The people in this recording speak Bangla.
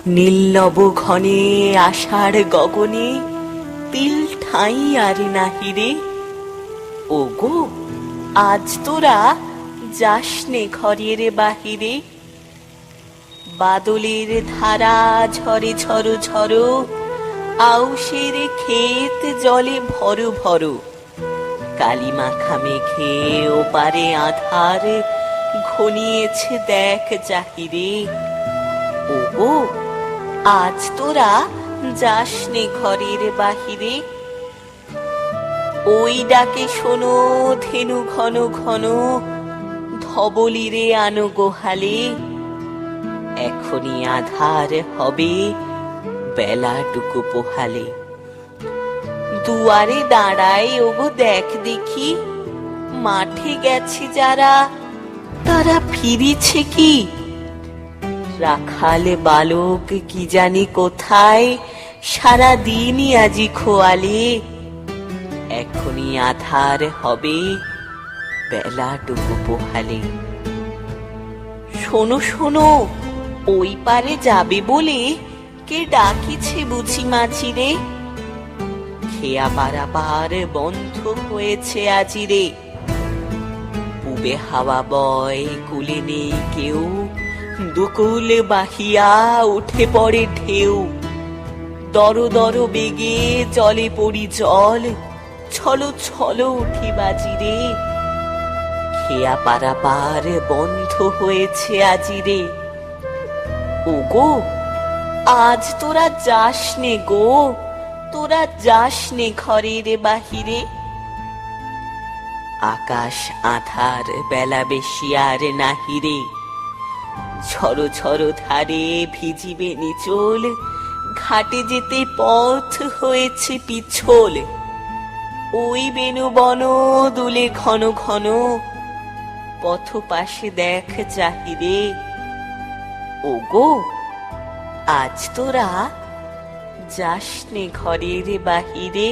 নীলনব ঘনে আষাঢ় গগনে তিল ঠাঁই আর নাহিরে। ওগো আজ তোরা যাসনে ঘরের বাহিরে। বাদলের ধারা ঝরে ঝরো ঝরো, আউশের ক্ষেত জলে ভরো ভরো। কালিমাখা মেঘে ওপারে আধার, ঘনিয়েছে দেখ জাহিরে। ওগো আজ তোরা যাসনে ঘরের বাহিরে। ওই ডাকে শোনো ধেনু ঘন ঘন, ধবলিরে আনো গোহালে। এখনই আধার হবে বেলাটুকু পোহালে। দুয়ারে দাঁড়ায় ওগো দেখ দেখি, মাঠে গেছে যারা তারা ফিরেছে কি। রাখাল বালক কি জানি কোথায়, সারা দিনই আজি খোয়ালে। এখনই আধার হবে বেলাটুকু পোহালে। শোনো শোনো, ওই পারে যাবে বলে কে ডাকিছে বুঝি মাঝিরে। খেয়া পারাপার বন্ধ হয়েছে আজিরে। পূবে হাওয়া বয় কুলে নেই কেউ, দুকুল বাহিয়া উঠে পড়ে ঢেউ। দর দর বেগে জলে পড়ি জল, ছলো ছলো উঠি বাজিরে। খেয়া পারাপার বন্ধ হয়েছে আজিরে। ওগো আজ তোরা যাসনে গো, তোরা যাসনে ঘরের বাহিরে। আকাশ আধার বেলা বেশি আর নাহিরে। ঝড়ো ঝড়ো ধারে ভিজিবে নিচল, ঘাটে যেতে পথ হয়েছে পিছল। ওই বেনু বন দুলে ঘন ঘন, পথ পাশে দেখ জাহিরে। ওগো আজ তোরা যাসনে ঘরের বাহিরে।